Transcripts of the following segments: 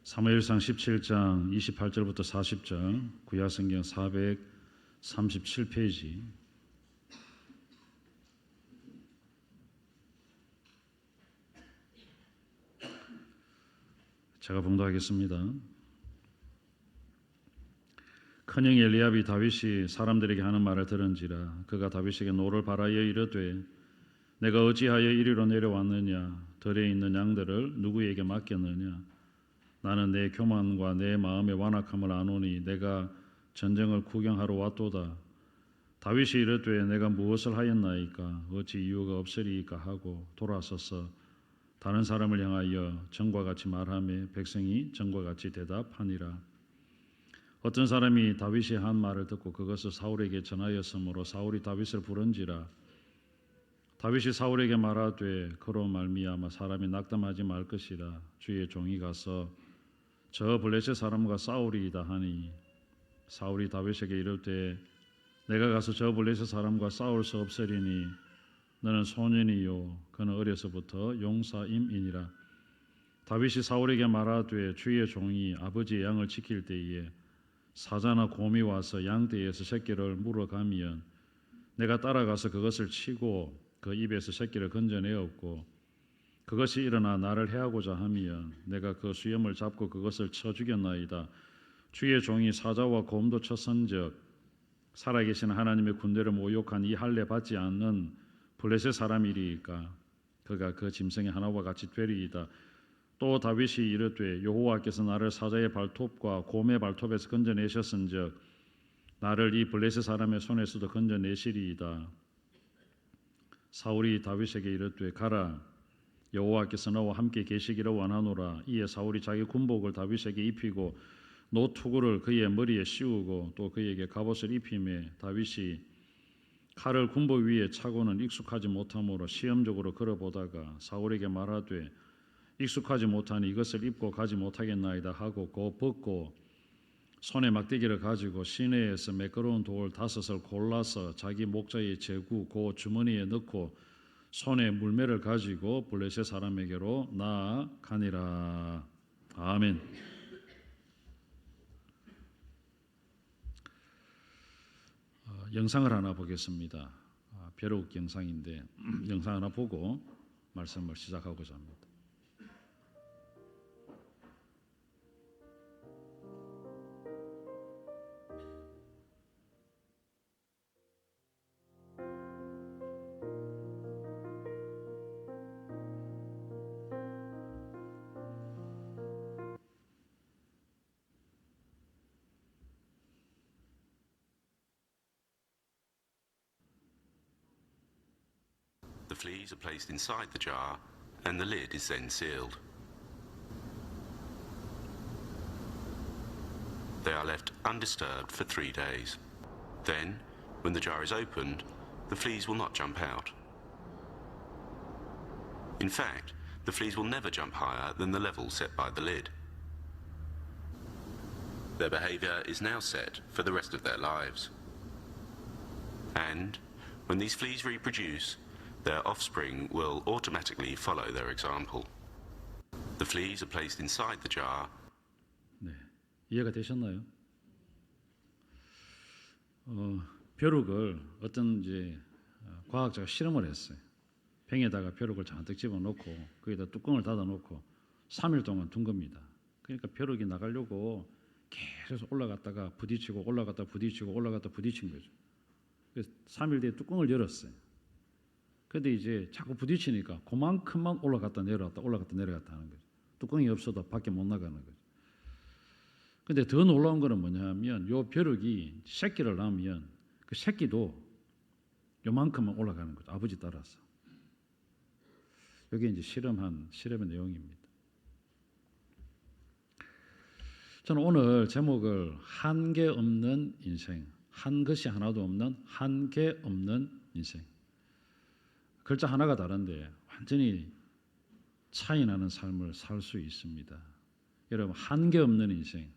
사무엘상 17장 28절부터 40절, 구약성경 437페이지. 제가 봉독하겠습니다. 큰형 엘리압이 다윗이 사람들에게 하는 말을 들은지라 그가 다윗에게 노를 바라여 이르되 내가 어찌하여 이리로 내려왔느냐, 들에 있는 양들을 누구에게 맡겼느냐. 나는 내 교만과 내 마음의 완악함을 아노니 내가 전쟁을 구경하러 왔도다. 다윗이 이르되 내가 무엇을 하였나이까, 어찌 이유가 없으리이까 하고 돌아서서 다른 사람을 향하여 전과 같이 말하며 백성이 전과 같이 대답하니라. 어떤 사람이 다윗이 한 말을 듣고 그것을 사울에게 전하였으므로 사울이 다윗을 부른지라. 다윗이 사울에게 말하되 그로 말미암아 사람이 낙담하지 말 것이라. 주의 종이 가서 저 블레셋 사람과 싸우리이다 하니 사울이 다윗에게 이르되 내가 가서 저 블레셋 사람과 싸울 수 없으리니 너는 소년이요 그는 어려서부터 용사임이니라. 다윗이 사울에게 말하되 주의 종이 아버지의 양을 지킬 때에 사자나 곰이 와서 양떼에서 새끼를 물어가면 내가 따라가서 그것을 치고 그 입에서 새끼를 건져내었고 그것이 일어나 나를 해하고자 하면 내가 그 수염을 잡고 그것을 쳐 죽였나이다. 주의 종이 사자와 곰도 쳤은즉 살아계신 하나님의 군대를 모욕한 이 할례 받지 않는 블레셋 사람이리이까 그가 그 짐승의 하나와 같이 되리이다. 또 다윗이 이르되 여호와께서 나를 사자의 발톱과 곰의 발톱에서 건져내셨은즉 나를 이 블레셋 사람의 손에서도 건져내시리이다. 사울이 다윗에게 이르되 가라, 여호와께서 너와 함께 계시기를 원하노라. 이에 사울이 자기 군복을 다윗에게 입히고 노투구를 그의 머리에 씌우고 또 그에게 갑옷을 입히매 다윗이 칼을 군복 위에 차고는 익숙하지 못하므로 시험적으로 걸어보다가 사울에게 말하되 익숙하지 못하니 이것을 입고 가지 못하겠나이다 하고 곧 벗고 손에 막대기를 가지고 시내에서 매끄러운 돌 5을 골라서 자기 목자에 재고 그 주머니에 넣고 손에 물매를 가지고 블레셋 사람에게로 나아가니라. 아멘. 영상을 하나 보겠습니다. 벼룩 영상인데 영상 하나 보고 말씀을 시작하고자 합니다. The fleas are placed inside the jar and the lid is then sealed. They are left undisturbed for 3 days. Then, when the jar is opened, the fleas will not jump out. In fact, the fleas will never jump higher than the level set by the lid. Their behavior is now set for the rest of their lives. And, when these fleas reproduce, their offspring will automatically follow their example. The fleas are placed inside the jar. 네, 이해가 되셨나요? 벼룩을 어떤 과학자가 실험을 했어요. 병에다가 벼룩을 잔뜩 집어넣고 거기다 뚜껑을 닫아놓고 3일 동안 둔 겁니다. 그러니까 벼룩이 나가려고 계속 올라갔다가 부딪히고 올라갔다 부딪히고 올라갔다 부딪힌 거죠. 그래서 3일 뒤에 뚜껑을 열었어요. 근데 이제 자꾸 부딪히니까 그만큼만 올라갔다 내려갔다 올라갔다 내려갔다 하는 거죠. 뚜껑이 없어도 밖에 못 나가는 거죠. 근데 더 놀라운 거는 뭐냐면 요 벼룩이 새끼를 낳으면 그 새끼도 요만큼만 올라가는 거죠. 아버지 따라서. 이게 이제 실험의 내용입니다. 저는 오늘 제목을 한계 없는 인생, 한 것이 하나도 없는 한계 없는 인생. 글자 하나가 다른데 완전히 차이 나는 삶을 살 수 있습니다. 여러분, 한계 없는 인생,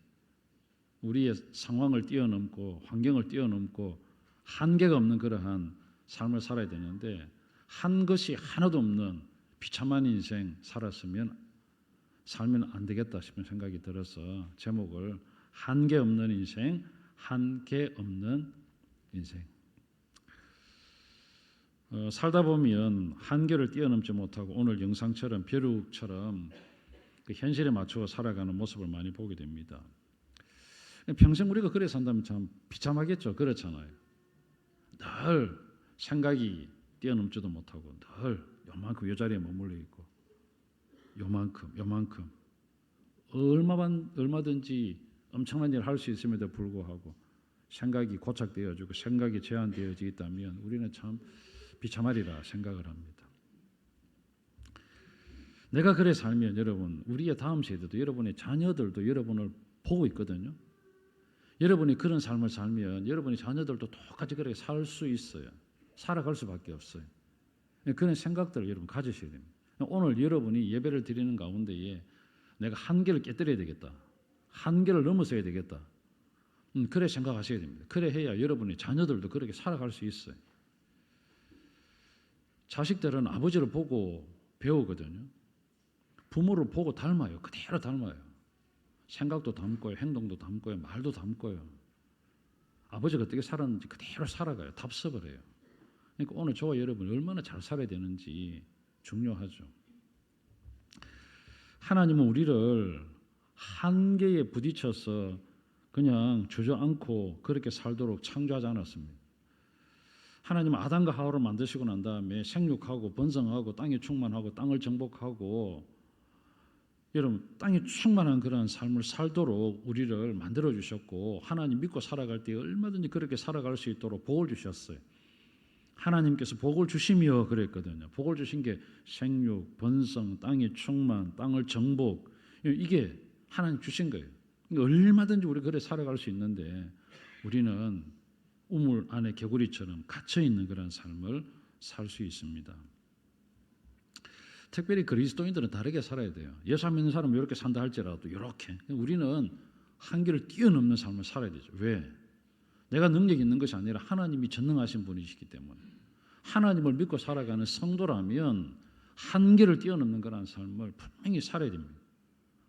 우리의 상황을 뛰어넘고 환경을 뛰어넘고 한계가 없는 그러한 삶을 살아야 되는데 한 것이 하나도 없는 비참한 인생 살았으면 살면 안 되겠다 싶은 생각이 들어서 제목을 한계 없는 인생, 한계 없는 인생. 살다 보면 한계를 뛰어넘지 못하고 오늘 영상처럼 벼룩처럼 그 현실에 맞추어 살아가는 모습을 많이 보게 됩니다. 평생 우리가 그래 산다면 참 비참하겠죠. 그렇잖아요. 늘 생각이 뛰어넘지도 못하고 늘 요만큼 이 자리에 머물러 있고 요만큼 얼마든지 엄청난 일을 할 수 있음에도 불구하고 생각이 고착되어지고 생각이 제한되어져 있다면 우리는 참 비참하리라 생각을 합니다. 내가 그래 살면 여러분, 우리의 다음 세대도 여러분의 자녀들도 여러분을 보고 있거든요. 여러분이 그런 삶을 살면 여러분의 자녀들도 똑같이 그렇게 살 수 있어요. 살아갈 수밖에 없어요. 그런 생각들을 여러분 가지셔야 됩니다. 오늘 여러분이 예배를 드리는 가운데에 내가 한계를 깨뜨려야 되겠다. 한계를 넘어서야 되겠다. 그래 생각하셔야 됩니다. 그래 해야 여러분의 자녀들도 그렇게 살아갈 수 있어요. 자식들은 아버지를 보고 배우거든요. 부모를 보고 닮아요. 그대로 닮아요. 생각도 닮고요. 행동도 닮고요. 말도 닮고요. 아버지가 어떻게 살았는지 그대로 살아가요. 답습을 해요. 그러니까 오늘 저와 여러분이 얼마나 잘 살아야 되는지 중요하죠. 하나님은 우리를 한계에 부딪혀서 그냥 주저앉고 그렇게 살도록 창조하지 않았습니다. 하나님은 아담과 하와를 만드시고 난 다음에 생육하고 번성하고 땅에 충만하고 땅을 정복하고 여러분 땅에 충만한 그런 삶을 살도록 우리를 만들어 주셨고 하나님 믿고 살아갈 때 얼마든지 그렇게 살아갈 수 있도록 복을 주셨어요. 하나님께서 복을 주시며 그랬거든요. 복을 주신 게 생육, 번성, 땅의 충만, 땅을 정복 이게 하나님 주신 거예요. 얼마든지 우리 그래 살아갈 수 있는데 우리는 우물 안에 개구리처럼 갇혀 있는 그런 삶을 살 수 있습니다. 특별히 그리스도인들은 다르게 살아야 돼요. 예수 믿는 사람은 이렇게 산다 할지라도 이렇게 우리는 한계를 뛰어넘는 삶을 살아야 되죠. 왜? 내가 능력 있는 것이 아니라 하나님이 전능하신 분이시기 때문에 하나님을 믿고 살아가는 성도라면 한계를 뛰어넘는 그런 삶을 분명히 살아야 됩니다.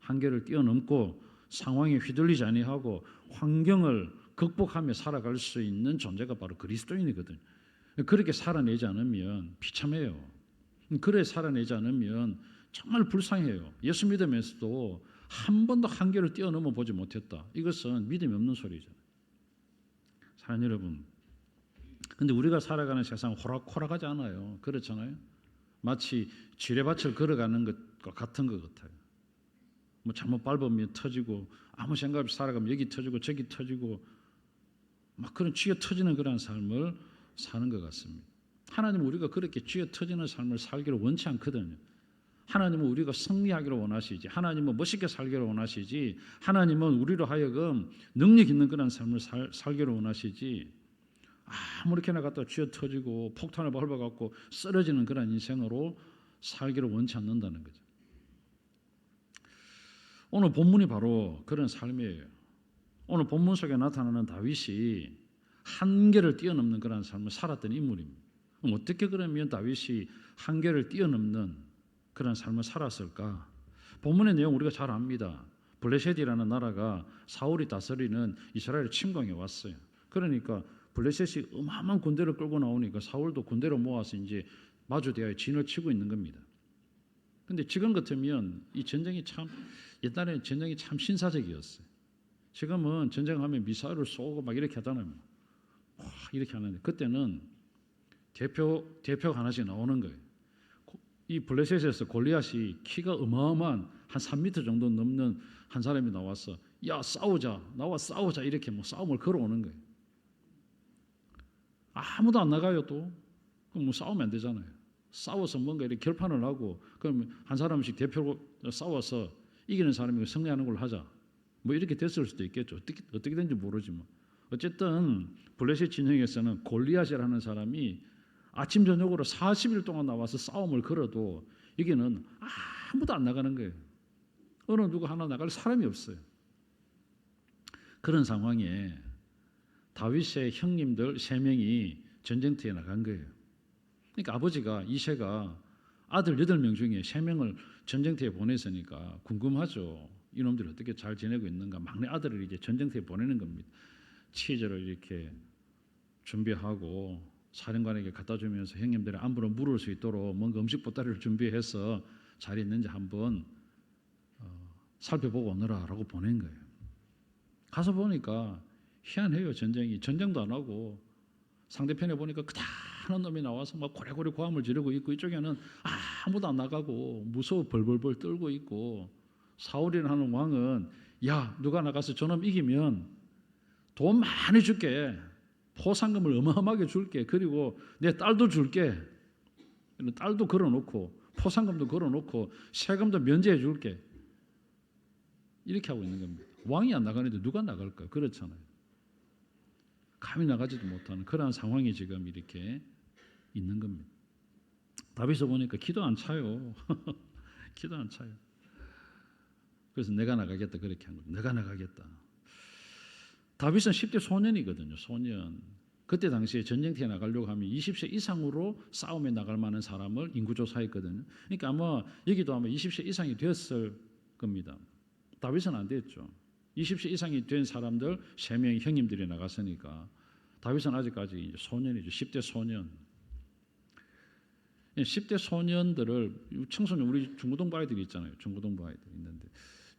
한계를 뛰어넘고 상황에 휘둘리지 아니하고 환경을 극복하며 살아갈 수 있는 존재가 바로 그리스도인이거든요. 그렇게 살아내지 않으면 비참해요. 그래 살아내지 않으면 정말 불쌍해요. 예수 믿으면서도 한 번도 한계를 뛰어넘어 보지 못했다. 이것은 믿음이 없는 소리잖아요. 사랑하는 여러분, 근데 우리가 살아가는 세상은 호락호락하지 않아요. 그렇잖아요. 마치 지뢰밭을 걸어가는 것과 같은 것 같아요. 뭐 잘못 밟으면 터지고 아무 생각 없이 살아가면 여기 터지고 저기 터지고 막 그런 쥐어 터지는 그런 삶을 사는 것 같습니다. 하나님은 우리가 그렇게 쥐어 터지는 삶을 살기를 원치 않거든요. 하나님은 우리가 승리하기를 원하시지, 하나님은 멋있게 살기를 원하시지, 하나님은 우리로 하여금 능력 있는 그런 삶을 살기를 원하시지, 아무렇게나 갖다 쥐어 터지고 폭탄을 밟아갖고 쓰러지는 그런 인생으로 살기를 원치 않는다는 거죠. 오늘 본문이 바로 그런 삶이에요. 오늘 본문 속에 나타나는 다윗이 한계를 뛰어넘는 그런 삶을 살았던 인물입니다. 그럼 어떻게 그러면 다윗이 한계를 뛰어넘는 그런 삶을 살았을까? 본문의 내용 우리가 잘 압니다. 블레셋이라는 나라가 사울이 다스리는 이스라엘을 침공해 왔어요. 그러니까 블레셋이 어마어마한 군대를 끌고 나오니까 사울도 군대를 모아서 이제 마주대하여 진을 치고 있는 겁니다. 근데 지금 같으면 이 전쟁이 참 옛날에 전쟁이 참 신사적이었어요. 지금은 전쟁하면 미사일을 쏘고 막 이렇게 하잖아요. 이렇게 하는데 그때는 대표가 하나씩 나오는 거예요. 이 블레셋에서 골리앗이 키가 어마어마한 한 3m 정도 넘는 한 사람이 나와서 야 싸우자 나와 싸우자 이렇게 뭐 싸움을 걸어오는 거예요. 아무도 안 나가요 또. 그럼 뭐 싸우면 안 되잖아요. 싸워서 뭔가 이렇게 결판을 하고 그럼 한 사람씩 대표로 싸워서 이기는 사람이 승리하는 걸로 하자. 뭐 이렇게 됐을 수도 있겠죠. 어떻게 된지 모르지만 어쨌든 블레셋 진영에서는 골리앗이라는 사람이 아침 저녁으로 40일 동안 나와서 싸움을 걸어도 여기는 아무도 안 나가는 거예요. 어느 누구 하나 나갈 사람이 없어요. 그런 상황에 다윗의 형님들 3명이 전쟁터에 나간 거예요. 그러니까 아버지가 이새가 아들 8명 중에 3명을 전쟁터에 보냈으니까 궁금하죠. 이놈들이 어떻게 잘 지내고 있는가. 막내 아들을 이제 전쟁터에 보내는 겁니다. 치즈를 이렇게 준비하고 사령관에게 갖다 주면서 형님들의 안부를 물을 수 있도록 뭔가 음식 보따리를 준비해서 잘 있는지 한번 살펴보고 오너라라고 보낸 거예요. 가서 보니까 희한해요. 전쟁도 안 하고 상대편에 보니까 그다한 놈이 나와서 막 고래고래 고함을 지르고 있고 이쪽에는 아무도 안 나가고 무서워 벌벌벌 떨고 있고 사울이라는 왕은 야 누가 나가서 저놈 이기면 돈 많이 줄게. 포상금을 어마어마하게 줄게. 그리고 내 딸도 줄게. 딸도 걸어놓고 포상금도 걸어놓고 세금도 면제해 줄게. 이렇게 하고 있는 겁니다. 왕이 안 나가는데 누가 나갈까요? 그렇잖아요. 감히 나가지도 못하는 그러한 상황이 지금 이렇게 있는 겁니다. 다윗을 보니까 기도 안 차요. 기도 안 차요. 그래서 내가 나가겠다 그렇게 한 거예요. 내가 나가겠다. 다윗은 10대 소년이거든요. 소년. 그때 당시에 전쟁터에 나가려고 하면 20세 이상으로 싸움에 나갈 만한 사람을 인구조사했거든요. 그러니까 아마 여기도 아마 20세 이상이 되었을 겁니다. 다윗은 안 됐죠. 20세 이상이 된 사람들 3명의 형님들이 나갔으니까 다윗은 아직까지 이제 소년이죠. 10대 소년. 10대 소년들을 청소년 우리 중고등부 아이들이 있잖아요. 중고등부 아이들 있는데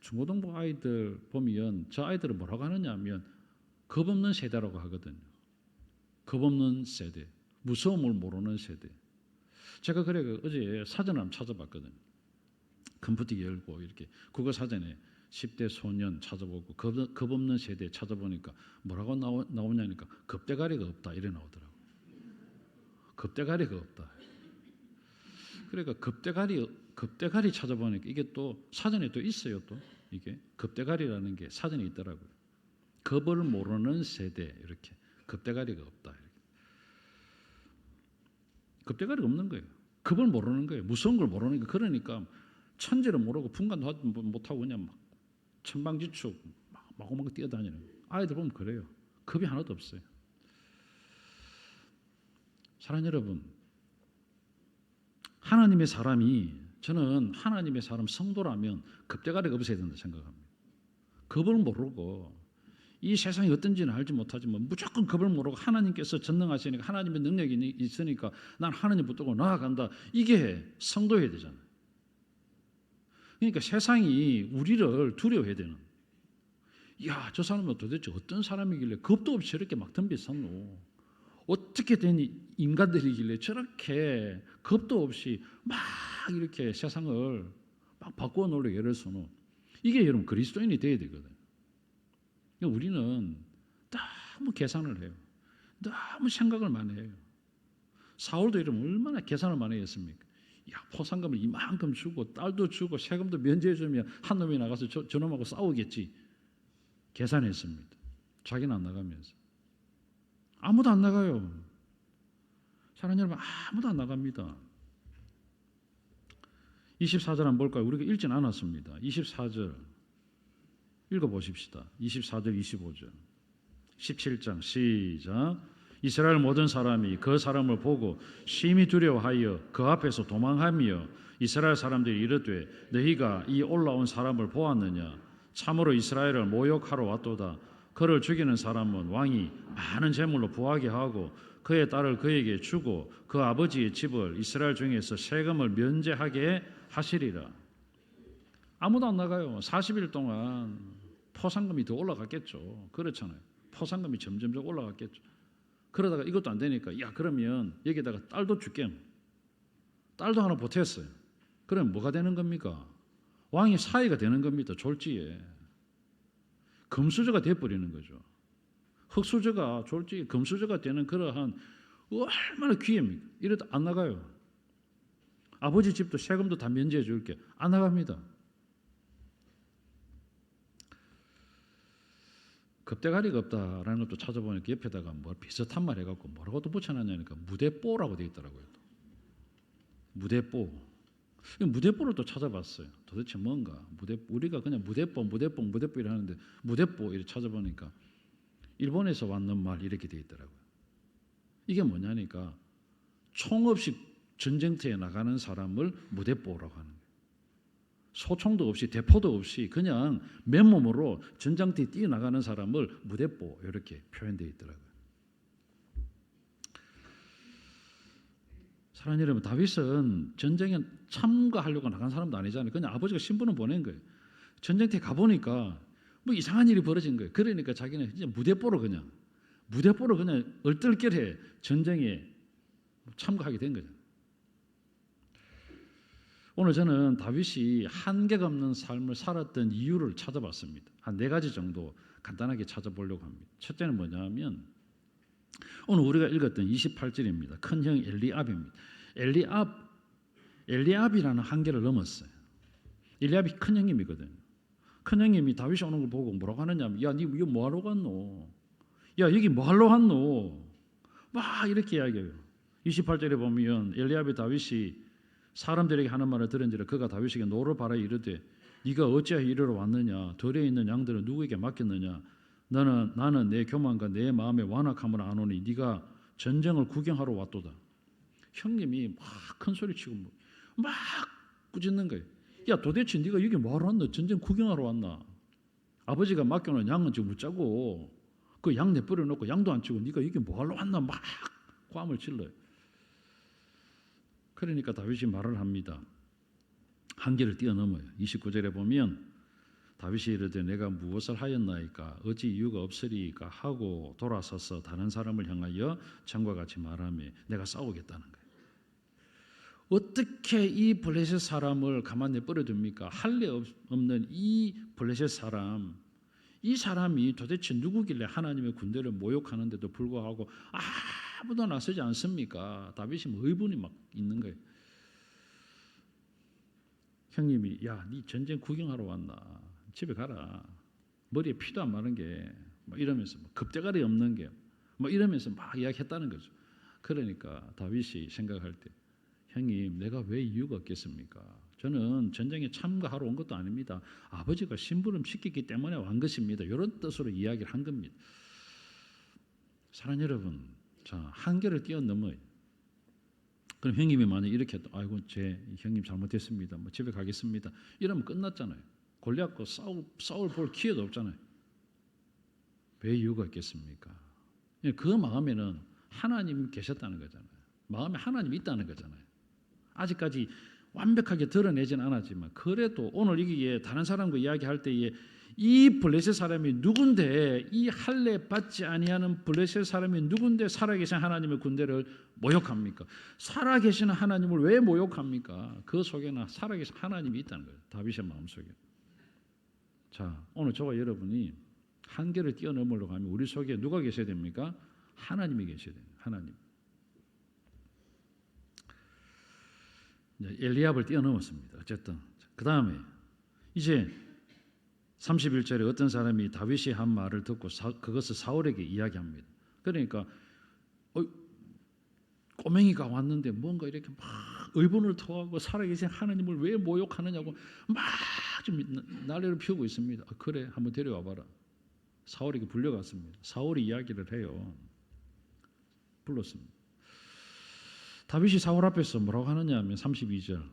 중고등부 아이들 보면 저 아이들을 뭐라고 하느냐 하면 겁 없는 세대라고 하거든요. 겁 없는 세대, 무서움을 모르는 세대. 제가 그래 어제 사전을 한번 찾아봤거든요. 컴퓨터 열고 이렇게 국어 사전에 10대 소년 찾아보고 겁 없는 세대 찾아보니까 뭐라고 나오냐니까 겁대가리가 없다 이래 나오더라고요. 겁대가리가 없다. 그러니까 겁대가리 찾아보니까 이게 또 사전에 또 있어요. 또 이게 겁대가리라는 게 사전에 있더라고요. 겁을 모르는 세대 이렇게 겁대가리가 없다. 이렇게. 겁대가리가 없는 거예요. 겁을 모르는 거예요. 무서운 걸 모르는 거. 그러니까 천지를 모르고 분간도 못하고 그냥 막 천방지축 마구마구 뛰어다니는 거예요. 아이들 보면 그래요. 겁이 하나도 없어요. 사랑하는 여러분, 하나님의 사람이 저는 하나님의 사람 성도라면 겁대가리가 없어야 된다 생각합니다. 겁을 모르고 이 세상이 어떤지는 알지 못하지만 무조건 겁을 모르고 하나님께서 전능하시니까 하나님의 능력이 있으니까 난 하나님 붙들고 나아간다. 이게 성도여야 되잖아요. 그러니까 세상이 우리를 두려워해야 되는. 야, 저 사람은 도대체 어떤 사람이길래 겁도 없이 이렇게 막 덤비섰노. 어떻게 된 인간들이길래 저렇게 겁도 없이 막 이렇게 세상을 막 바꾸어 놓으려고 애를 쓰노. 이게 여러분 그리스도인이 돼야 되거든. 우리는 너무 계산을 해요. 너무 생각을 많이 해요. 사울도 이러면 얼마나 계산을 많이 했습니까? 야, 포상금을 이만큼 주고 딸도 주고 세금도 면제해 주면 한 놈이 나가서 저놈하고 싸우겠지. 계산했습니다. 자기는 안 나가면서. 아무도 안 나가요. 사랑하는 여러분, 아무도 안 나갑니다. 24절 한번 볼까요? 우리가 읽진 않았습니다. 24절 읽어보십시다. 24절 25절 17장 시작. 이스라엘 모든 사람이 그 사람을 보고 심히 두려워하여 그 앞에서 도망하며 이스라엘 사람들이 이르되 너희가 이 올라온 사람을 보았느냐? 참으로 이스라엘을 모욕하러 왔도다. 그를 죽이는 사람은 왕이 많은 재물로 부하게 하고 그의 딸을 그에게 주고 그 아버지의 집을 이스라엘 중에서 세금을 면제하게 하시리라. 아무도 안 나가요. 40일 동안 포상금이 더 올라갔겠죠. 그렇잖아요. 포상금이 점점 올라갔겠죠. 그러다가 이것도 안 되니까 야 그러면 여기다가 딸도 줄게. 딸도 하나 보탰어요. 그럼 뭐가 되는 겁니까? 왕이 사위가 되는 겁니다. 졸지에. 금수저가 돼버리는 거죠. 흙수저가 졸지에 금수저가 되는 그러한 얼마나 귀합니까? 이래도 안 나가요. 아버지 집도 세금도 다 면제해 줄게. 안 나갑니다. 겁대가리가 없다라는 것도 찾아보니까 옆에다가 뭐 비슷한 말 해갖고 뭐라고 또 붙여놨냐니까 무대뽀라고 되어 있더라고요. 무대뽀. 무대뽀를 또 찾아봤어요. 도대체 뭔가 우리가 그냥 무대뽀 이렇게 하는데 무대뽀 이렇게 찾아보니까 일본에서 왔는 말 이렇게 되어 있더라고요. 이게 뭐냐니까 총 없이 전쟁터에 나가는 사람을 무대뽀라고 하는 거예요. 소총도 없이 대포도 없이 그냥 맨몸으로 전장터에 뛰어나가는 사람을 무대뽀 이렇게 표현되어 있더라고요. 사랑하는 여러분, 다윗은 전쟁에 참가하려고 나간 사람도 아니잖아요. 그냥 아버지가 신분을 보낸 거예요. 전쟁터에 가보니까 뭐 이상한 일이 벌어진 거예요. 그러니까 자기는 이제 무대뽀로 그냥 얼떨결에 전쟁에 참가하게 된 거죠. 오늘 저는 다윗이 한계가 없는 삶을 살았던 이유를 찾아봤습니다. 한 4가지 정도 간단하게 찾아보려고 합니다. 첫째는 뭐냐면 오늘 우리가 읽었던 28절입니다. 큰형 엘리압입니다. 엘리압이라는 한계를 넘었어요. 엘리압이 큰형님이거든요. 큰형님이 다윗이 오는 걸 보고 뭐라고 하느냐면, 야, 니 이거 뭐하러 갔노? 야, 여기 뭐하러 갔노? 막 이렇게 이야기해요. 28절에 보면 엘리압이 다윗이 사람들에게 하는 말을 들은지라 그가 다윗에게 노를 바라 이르되 네가 어찌하여 이리로 왔느냐? 들에 있는 양들은 누구에게 맡겼느냐? 나는 내 교만과 내 마음의 완악함을 아노니 네가 전쟁을 구경하러 왔도다. 형님이 막 큰 소리치고 막 꾸짖는 거예요. 야, 도대체 네가 여기 뭐하러 왔나? 전쟁 구경하러 왔나? 아버지가 맡겨놓은 양은 지금 못 짜고 그 양 내버려 놓고 양도 안 치고 네가 여기 뭐하러 왔나? 막 꽐을 질러요. 그러니까 다윗이 말을 합니다. 한계를 뛰어넘어요. 29절에 보면 다윗이 이르되 내가 무엇을 하였나이까 어찌 이유가 없으리까 하고 돌아서서 다른 사람을 향하여 전과 같이 말하며 내가 싸우겠다는 거예요. 어떻게 이 블레셋 사람을 가만히 내버려둡니까? 할례 없는 이 블레셋 사람, 이 사람이 도대체 누구길래 하나님의 군대를 모욕하는데도 불구하고 아무도 나서지 않습니까? 다윗이 뭐 의분이 막 있는 거예요. 형님이 야, 네 전쟁 구경하러 왔나? 집에 가라. 머리에 피도 안 마른 게 막 이러면서 겁대가리 없는 게 막 이러면서 막 이야기했다는 거죠. 그러니까 다윗이 생각할 때 형님, 내가 왜 이유가 없겠습니까? 저는 전쟁에 참가하러 온 것도 아닙니다. 아버지가 심부름 시켰기 때문에 온 것입니다. 이런 뜻으로 이야기를 한 겁니다. 사랑하는 여러분, 자, 한계를 뛰어넘어요. 그럼 형님이 만약 이렇게 했다. 아이고, 제 형님 잘못했습니다. 뭐 집에 가겠습니다. 이러면 끝났잖아요. 골리앗과 싸울 볼 기회도 없잖아요. 왜 이유가 있겠습니까? 그 마음에는 하나님이 계셨다는 거잖아요. 마음에 하나님이 있다는 거잖아요. 아직까지 완벽하게 드러내진 않았지만 그래도 오늘 이게 다른 사람과 이야기할 때에 이 블레셋 사람이 누군데, 이 할례 받지 아니하는 블레셋 사람이 누군데 살아계신 하나님의 군대를 모욕합니까? 살아계시는 하나님을 왜 모욕합니까? 그 속에는 살아계신 하나님이 있다는 거예요. 다윗의 마음속에. 자, 오늘 저와 여러분이 한계를 뛰어넘으려고 하면 우리 속에 누가 계셔야 됩니까? 하나님이 계셔야 돼요. 하나님. 엘리압을 뛰어넘었습니다. 어쨌든 그 다음에 이제 31절에 어떤 사람이 다윗이 한 말을 듣고 그것을 사울에게 이야기합니다. 그러니까 꼬맹이가 왔는데 뭔가 이렇게 막 의분을 토하고 살아계신 하나님을 왜 모욕하느냐고 막 좀 난리를 피우고 있습니다. 그래, 한번 데려와 봐라. 사울에게 불려갔습니다. 사울이 이야기를 해요. 불렀습니다. 다윗이 사울 앞에서 뭐라고 하느냐 하면 32절.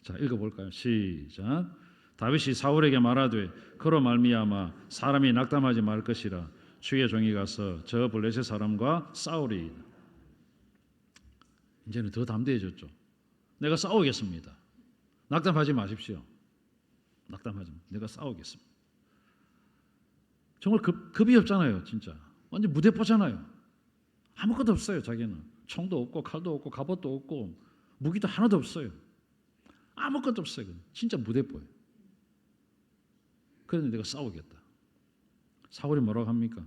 자, 읽어볼까요? 시작. 다윗이 사울에게 말하되 그로 말미암아 사람이 낙담하지 말 것이라 주의 종이 가서 저 블레셋 사람과 싸우리이다. 이제는 더 담대해졌죠. 내가 싸우겠습니다. 낙담하지 마십시오. 낙담하지 마. 내가 싸우겠습니다. 정말 겁이 없잖아요. 진짜 완전 무대포잖아요. 아무것도 없어요. 자기는 총도 없고 칼도 없고 갑옷도 없고 무기도 하나도 없어요. 아무것도 없어요. 진짜 무대포예요. 그런데 내가 싸우겠다. 사울이 뭐라고 합니까?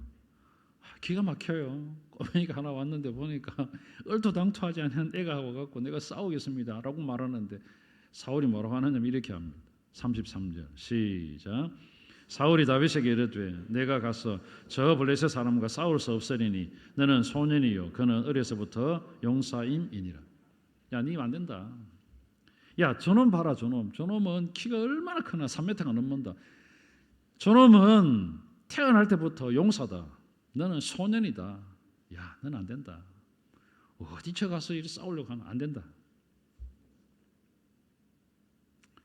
기가 막혀요. 꼬맹이가 하나 왔는데 보니까 얼토당토하지 않는 애가 와갖고 내가 싸우겠습니다 라고 말하는데 사울이 뭐라고 하느냐면 이렇게 합니다. 33절 시작. 사울이 다윗에게 이르되 내가 가서 저 블레셋 사람과 싸울 수 없으리니 너는 소년이요 그는 어려서부터 용사임이니라. 야, 니 안 된다. 야, 저놈 봐라. 저놈은 키가 얼마나 크나 3m가 넘는다. 저놈은 태어날 때부터 용사다. 너는 소년이다. 야, 너는 안 된다. 어디 저 가서 이렇게 싸우려고 하면 안 된다.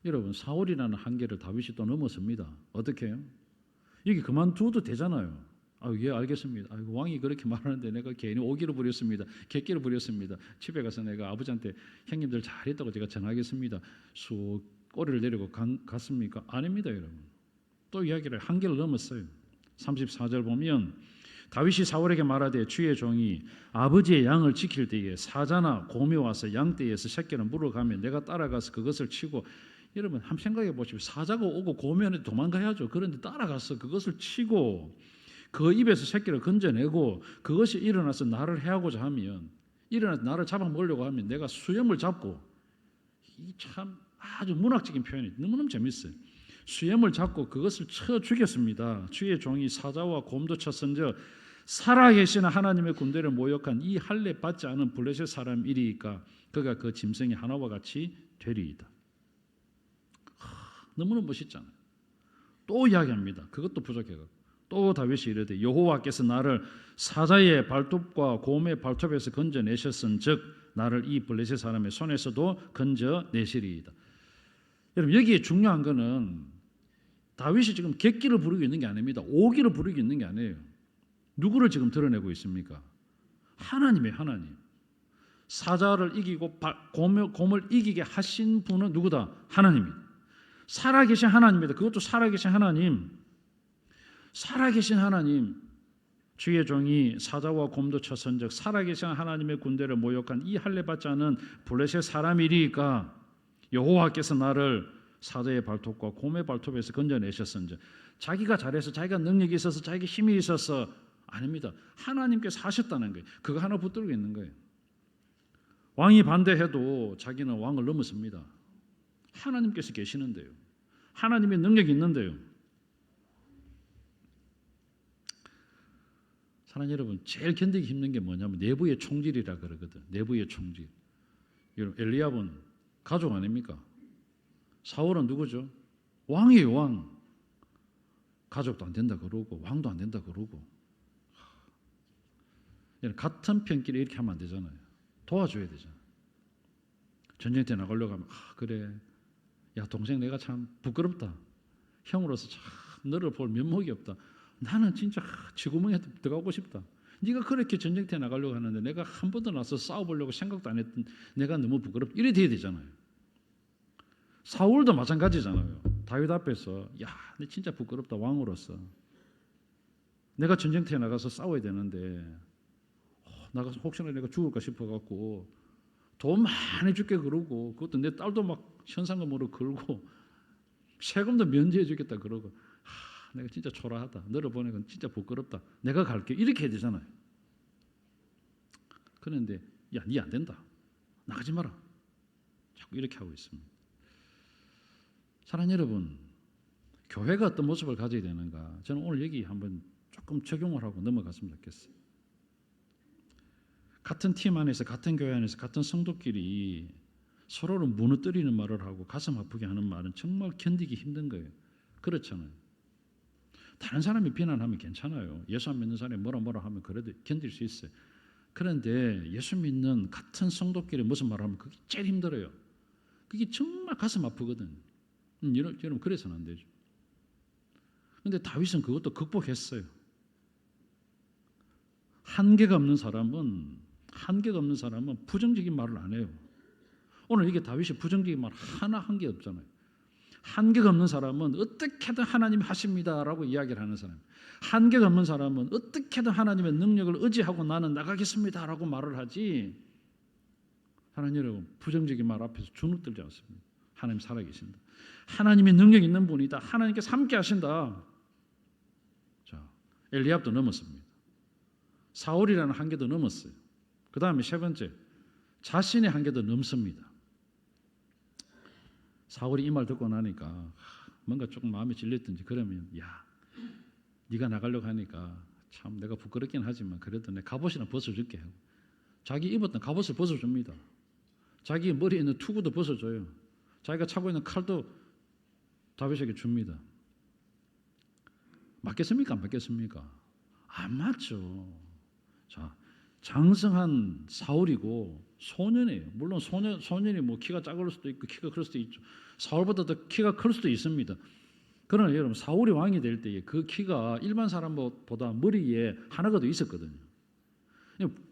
여러분 사울이라는 한계를 다윗이 또 넘었습니다. 어떻게 해요? 여기 그만둬도 되잖아요. 예, 알겠습니다. 왕이 그렇게 말하는데 내가 괜히 오기를 부렸습니다. 객기를 부렸습니다. 집에 가서 내가 아버지한테 형님들 잘했다고 제가 전하겠습니다. 쑥 꼬리를 내리고 갔습니까? 아닙니다, 여러분. 또 이야기를 한계를 넘었어요. 34절 보면 다윗이 사울에게 말하되 주의 종이 아버지의 양을 지킬 때에 사자나 곰이 와서 양떼에서 새끼를 물어가면 내가 따라가서 그것을 치고, 여러분 한번 생각해 보십시오. 사자가 오고 곰이 오는데 도망가야죠. 그런데 따라가서 그것을 치고 그 입에서 새끼를 건져내고 그것이 일어나서 나를 해하고자 하면, 일어나서 나를 잡아먹으려고 하면 내가 수염을 잡고, 이 참 아주 문학적인 표현이 너무너무 재밌어요. 수염을 잡고 그것을 쳐 죽였습니다. 주의 종이 사자와 곰도 쳤은즉 살아계신 하나님의 군대를 모욕한 이 할례 받지 않은 블레셋 사람 이리이까 그가 그 짐승이 하나와 같이 되리이다. 너무나 멋있잖아요. 또 이야기합니다. 그것도 부족해요. 또 다윗이 이르되 여호와께서 나를 사자의 발톱과 곰의 발톱에서 건져내셨은즉 나를 이 블레셋 사람의 손에서도 건져내시리이다. 여러분 여기에 중요한 거는 다윗이 지금 객기를 부르고 있는 게 아닙니다. 오기를 부르고 있는 게 아니에요. 누구를 지금 드러내고 있습니까? 하나님의 하나님. 사자를 이기고 곰을 이기게 하신 분은 누구다? 하나님입니다. 살아계신 하나님입니다. 그것도 살아계신 하나님. 살아계신 하나님. 주의 종이 사자와 곰도 쳤은즉 살아계신 하나님의 군대를 모욕한 이 할례 받지 않은 블레셋 사람이리까 여호와께서 나를 사자의 발톱과 곰의 발톱에서 건져내셨은즉, 자기가 잘해서 자기가 능력이 있어서 자기가 힘이 있어서 아닙니다. 하나님께서 하셨다는 거예요. 그거 하나 붙들고 있는 거예요. 왕이 반대해도 자기는 왕을 넘었습니다. 하나님께서 계시는데요. 하나님의 능력이 있는데요. 사랑하는 여러분, 제일 견디기 힘든 게 뭐냐면 내부의 총질이라 그러거든. 내부의 총질. 여러분 엘리압은 가족 아닙니까? 사울은 누구죠? 왕이에요, 왕. 가족도 안 된다 그러고 왕도 안 된다 그러고. 같은 편끼리 이렇게 하면 안 되잖아요. 도와줘야 되잖아요. 전쟁터에 나가려고 하면 그래, 야 동생 내가 참 부끄럽다. 형으로서 참 너를 볼 면목이 없다. 나는 진짜 쥐구멍에 들어가고 싶다. 네가 그렇게 전쟁터에 나가려고 하는데 내가 한 번도 나서 싸워보려고 생각도 안 했던 내가 너무 부끄럽다. 이래 돼야 되잖아요. 사울도 마찬가지잖아요. 다윗 앞에서 야, 내 진짜 부끄럽다. 왕으로서 내가 전쟁터에 나가서 싸워야 되는데 나가서 혹시나 내가 죽을까 싶어갖고 돈 많이 줄게 그러고, 그것도 내 딸도 막 현상금으로 걸고 세금도 면제해 주겠다 그러고, 내가 진짜 초라하다. 너를 보내건 진짜 부끄럽다. 내가 갈게. 이렇게 해야 되잖아요. 그런데 야, 니 안 된다. 나가지 마라. 자꾸 이렇게 하고 있습니다. 사랑하는 여러분, 교회가 어떤 모습을 가져야 되는가? 저는 오늘 여기 한번 조금 적용을 하고 넘어갔으면 좋겠어요. 같은 팀 안에서, 같은 교회 안에서, 같은 성도끼리 서로를 무너뜨리는 말을 하고 가슴 아프게 하는 말은 정말 견디기 힘든 거예요. 그렇잖아요. 다른 사람이 비난하면 괜찮아요. 예수 안 믿는 사람이 뭐라 하면 그래도 견딜 수 있어요. 그런데 예수 믿는 같은 성도끼리 무슨 말을 하면 그게 제일 힘들어요. 그게 정말 가슴 아프거든. 여러분 그래서는 안 되죠. 그런데 다윗은 그것도 극복했어요. 한계가 없는 사람은 부정적인 말을 안 해요. 오늘 이게 다윗이 부정적인 말 하나 한 게 없잖아요. 한계가 없는 사람은 어떻게든 하나님이 하십니다라고 이야기를 하는 사람. 한계가 없는 사람은 어떻게든 하나님의 능력을 의지하고 나는 나가겠습니다라고 말을 하지. 하나님 여러분, 부정적인 말 앞에서 주눅들지 않습니다. 하나님 살아계신다. 하나님의 능력 있는 분이다. 하나님께서 함께 하신다. 자, 엘리압도 넘었습니다. 사울이라는 한계도 넘었어요. 그 다음에 세 번째, 자신의 한계도 넘습니다. 사울이 이 말 듣고 나니까 뭔가 조금 마음이 질렸든지 그러면 야, 네가 나가려고 하니까 참 내가 부끄럽긴 하지만 그래도 내 갑옷이나 벗어줄게 하고 자기 입었던 갑옷을 벗어줍니다. 자기 머리에 있는 투구도 벗어줘요. 자기가 차고 있는 칼도 다윗에게 줍니다. 맞겠습니까? 안 맞겠습니까? 안 맞죠. 자, 장성한 사울이고 소년이에요. 물론 소년이 뭐 키가 작을 수도 있고 키가 클 수도 있죠. 사울보다 더 키가 클 수도 있습니다. 그러나 여러분 사울이 왕이 될 때에 그 키가 일반 사람보다 머리에 하나가 더 있었거든요.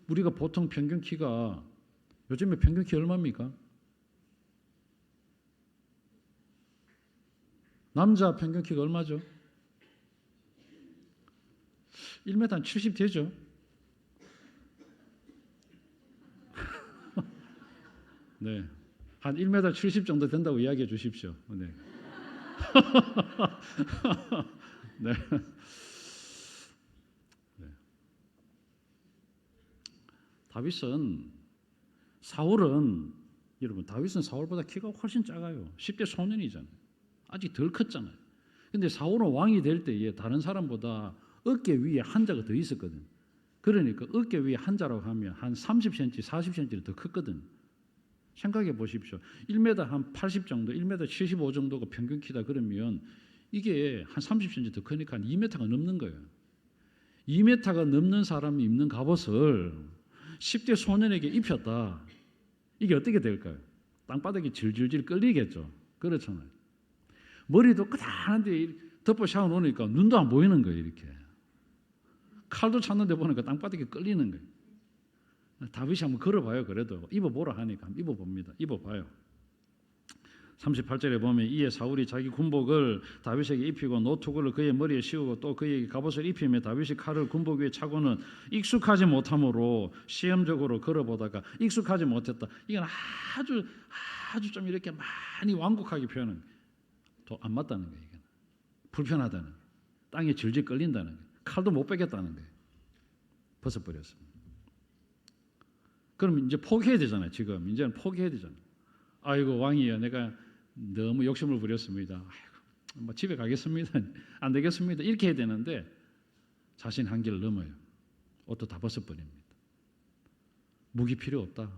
우리가 보통 평균 키가 요즘에 평균 키 얼마입니까? 남자 평균 키가 얼마죠? 1m 한 70 되죠? 네, 한 1m 70 정도 된다고 이야기해 주십시오. 네. 네. 네. 다윗은 사울보다 키가 훨씬 작아요. 10대 소년이잖아요. 아직 덜 컸잖아요. 근데 사울은 왕이 될 때에 다른 사람보다 어깨 위에 한자가 더 있었거든. 그러니까 어깨 위에 한자라고 하면 한 30cm, 40cm는 더 컸거든. 생각해 보십시오. 1m 한 80 정도, 1m 75 정도가 평균 키다 그러면 이게 한 30cm 더 크니까 한 2m가 넘는 거예요. 2m가 넘는 사람이 입는 갑옷을 10대 소년에게 입혔다. 이게 어떻게 될까요? 땅바닥이 질질질 끌리겠죠. 그렇잖아요. 머리도 끄덕한데 덮어 샤워 놓으니까 눈도 안 보이는 거예요. 이렇게. 칼도 찾는데 보니까 땅바닥이 끌리는 거예요. 다윗이 한번 걸어봐요. 그래도 입어보라 하니까 한번 입어봅니다. 입어봐요. 38절에 보면 이에 사울이 자기 군복을 다윗에게 입히고 노투구를 그의 머리에 씌우고 또 그에게 갑옷을 입히며 다윗이 칼을 군복 위에 차고는 익숙하지 못함으로 시험적으로 걸어보다가 익숙하지 못했다. 이건 아주 좀 이렇게 많이 완곡하게 표현은 또 안 맞다는 거예요. 이건. 불편하다는 거예요. 땅에 질질 끌린다는 거예요. 칼도 못 빼겠다는 거예요. 벗어버렸습니다. 그럼 이제 포기해야 되잖아요. 지금 이제는 포기해야 되잖아요. 아이고 왕이여, 내가 너무 욕심을 부렸습니다. 아이고, 뭐 집에 가겠습니다. 안 되겠습니다. 이렇게 해야 되는데 자신 한계를 넘어요. 옷도 다 벗어버립니다. 무기 필요 없다.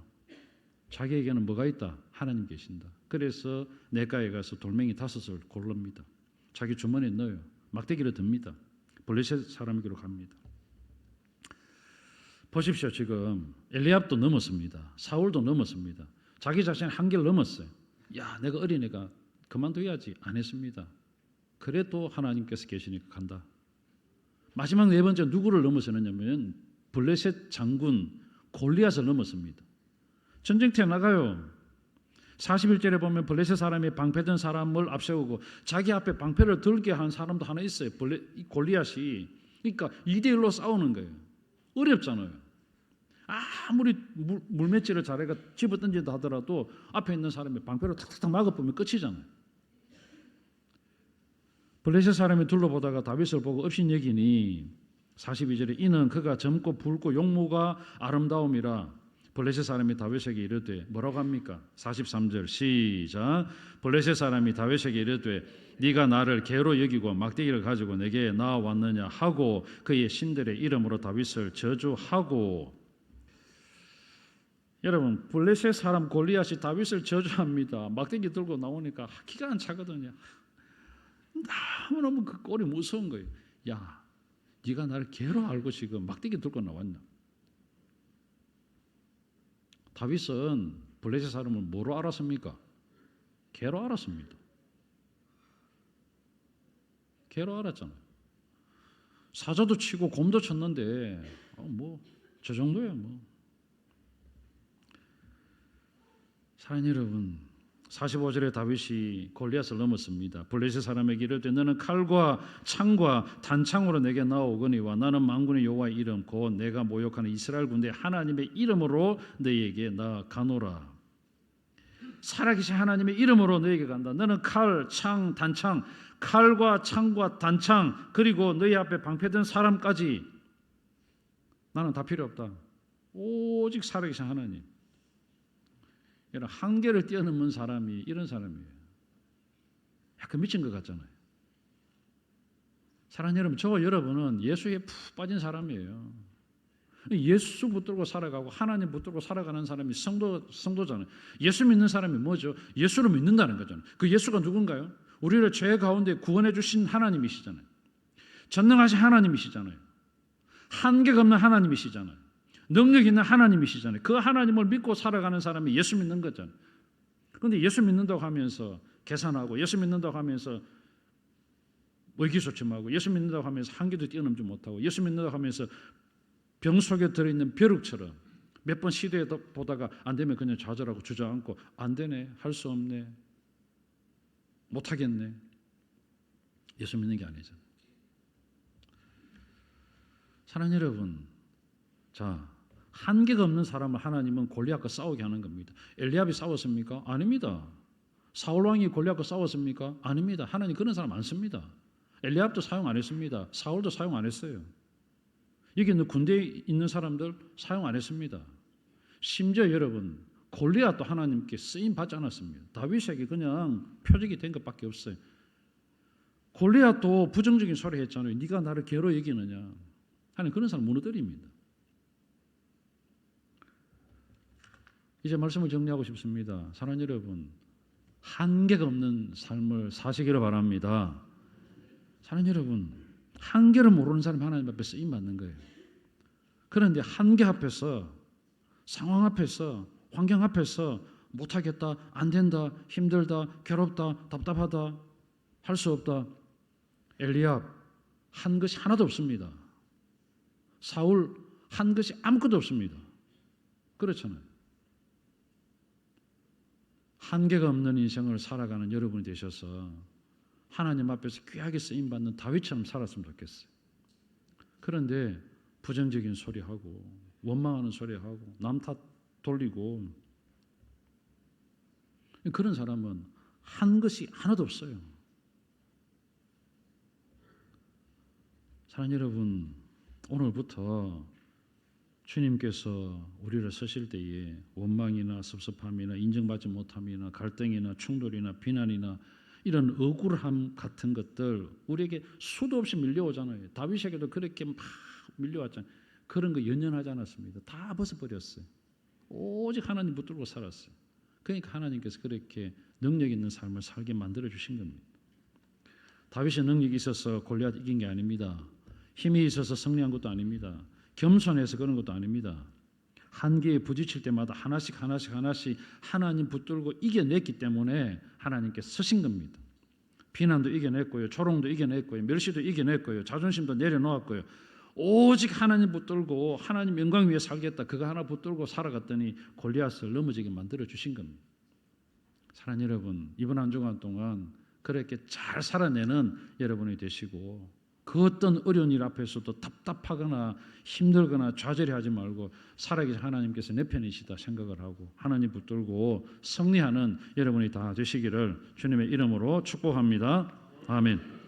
자기에게는 뭐가 있다? 하나님 계신다. 그래서 냇가에 가서 돌멩이 5을 고릅니다. 자기 주머니에 넣어요. 막대기를 듭니다. 블레셋 사람에게로 갑니다. 보십시오. 지금 엘리압도 넘었습니다. 사울도 넘었습니다. 자기 자신의 한계를 넘었어요. 야, 내가 어린애가 그만둬야지. 안 했습니다. 그래도 하나님께서 계시니까 간다. 마지막 4번째 누구를 넘어서느냐면 블레셋 장군 골리앗을 넘었습니다. 전쟁터에 나가요. 41절에 보면 블레셋 사람이 방패든 사람을 앞세우고 자기 앞에 방패를 들게 한 사람도 하나 있어요. 골리앗이. 그러니까 2대1로 싸우는 거예요. 어렵잖아요. 아무리 물맷질을 잘해가 집어던진다 하더라도 앞에 있는 사람이 방패로 탁탁탁 막아보면 끝이잖아요. 블레셋 사람이 둘러보다가 다윗을 보고 업신여기니 42절에 이는 그가 젊고 붉고 용모가 아름다움이라 블레셋 사람이 다윗에게 이르되 뭐라고 합니까? 43절 시작. 블레셋 사람이 다윗에게 이르되 네가 나를 개로 여기고 막대기를 가지고 내게 나왔느냐 하고 그의 신들의 이름으로 다윗을 저주하고. 여러분 블레셋 사람 골리앗이 다윗을 저주합니다. 막대기 들고 나오니까 기가 안 차거든요. 너무너무 그 꼴이 무서운 거예요. 야, 네가 나를 개로 알고 지금 막대기 들고 나왔냐? 다윗은 블레셋 사람을 뭐로 알았습니까? 개로 알았습니다. 개로 알았잖아요. 사자도 치고 곰도 쳤는데 뭐 저 정도야 뭐. 사랑하는 여러분, 45절에 다윗이 골리앗을 넘었습니다. 블레셋 사람에게 이르되 너는 칼과 창과 단창으로 내게 나오거니와 나는 만군의 여호와의 이름 곧 내가 모욕하는 이스라엘 군대 하나님의 이름으로 너희에게 나아가노라. 살아계신 하나님의 이름으로 너희에게 간다. 너는 칼, 창, 단창, 칼과 창과 단창 그리고 너희 앞에 방패든 사람까지 나는 다 필요 없다. 오직 살아계신 하나님. 이런 한계를 뛰어넘은 사람이 이런 사람이에요. 약간 미친 것 같잖아요. 사랑하는 여러분, 저와 여러분은 예수에 푹 빠진 사람이에요. 예수 붙들고 살아가고 하나님 붙들고 살아가는 사람이 성도잖아요. 예수 믿는 사람이 뭐죠? 예수를 믿는다는 거잖아요. 그 예수가 누군가요? 우리를 죄 가운데 구원해 주신 하나님이시잖아요. 전능하신 하나님이시잖아요. 한계가 없는 하나님이시잖아요. 능력 있는 하나님이시잖아요. 그 하나님을 믿고 살아가는 사람이 예수 믿는 거잖아요. 그런데 예수 믿는다고 하면서 계산하고, 예수 믿는다고 하면서 의기소침하고, 예수 믿는다고 하면서 한기도 뛰어넘지 못하고, 예수 믿는다고 하면서 병 속에 들어있는 벼룩처럼 몇 번 시도해 보다가 안 되면 그냥 좌절하고 주저앉고, 안 되네, 할 수 없네, 못하겠네. 예수 믿는 게 아니잖아요. 사랑하는 여러분, 자, 한계가 없는 사람을 하나님은 골리앗과 싸우게 하는 겁니다. 엘리압이 싸웠습니까? 아닙니다. 사울 왕이 골리앗과 싸웠습니까? 아닙니다. 하나님 그런 사람 안 씁니다. 엘리압도 사용 안 했습니다. 사울도 사용 안 했어요. 여기 있는 군대에 있는 사람들 사용 안 했습니다. 심지어 여러분, 골리앗도 하나님께 쓰임 받지 않았습니다. 다윗에게 그냥 표적이 된 것밖에 없어요. 골리앗도 부정적인 소리 했잖아요. 네가 나를 개로 여기느냐. 하나님 그런 사람 무너뜨립니다. 이제 말씀을 정리하고 싶습니다. 사랑하는 여러분, 한계가 없는 삶을 사시기를 바랍니다. 사랑하는 여러분, 한계를 모르는 사람이 하나님 앞에 쓰임 받는 거예요. 그런데 한계 앞에서, 상황 앞에서, 환경 앞에서 못하겠다, 안 된다, 힘들다, 괴롭다, 답답하다, 할 수 없다. 엘리압 한 것이 하나도 없습니다. 사울 한 것이 아무것도 없습니다. 그렇잖아요. 한계가 없는 인생을 살아가는 여러분이 되셔서 하나님 앞에서 귀하게 쓰임받는 다윗처럼 살았으면 좋겠어요. 그런데 부정적인 소리하고 원망하는 소리하고 남 탓 돌리고, 그런 사람은 한 것이 하나도 없어요. 사랑하는 여러분, 오늘부터 주님께서 우리를 쓰실 때에 원망이나 섭섭함이나 인정받지 못함이나 갈등이나 충돌이나 비난이나 이런 억울함 같은 것들 우리에게 수도 없이 밀려오잖아요. 다윗에게도 그렇게 막 밀려왔잖아요. 그런 거 연연하지 않았습니다. 다 벗어버렸어요. 오직 하나님 붙들고 살았어요. 그러니까 하나님께서 그렇게 능력 있는 삶을 살게 만들어 주신 겁니다. 다윗의 능력이 있어서 골리앗 이긴 게 아닙니다. 힘이 있어서 승리한 것도 아닙니다. 겸손해서 그런 것도 아닙니다. 한계에 부딪힐 때마다 하나씩 하나님 붙들고 이겨냈기 때문에 하나님께 서신 겁니다. 비난도 이겨냈고요, 조롱도 이겨냈고요, 멸시도 이겨냈고요, 자존심도 내려놓았고요. 오직 하나님 붙들고 하나님 영광 위에 살겠다, 그거 하나 붙들고 살아갔더니 골리앗을 넘어지게 만들어 주신 겁니다. 사랑하는 여러분, 이번 한 주간 동안 그렇게 잘 살아내는 여러분이 되시고, 그 어떤 어려운 일 앞에서도 답답하거나 힘들거나 좌절하지 말고 살아계신 하나님께서 내 편이시다 생각을 하고 하나님 붙들고 승리하는 여러분이 다 되시기를 주님의 이름으로 축복합니다. 아멘.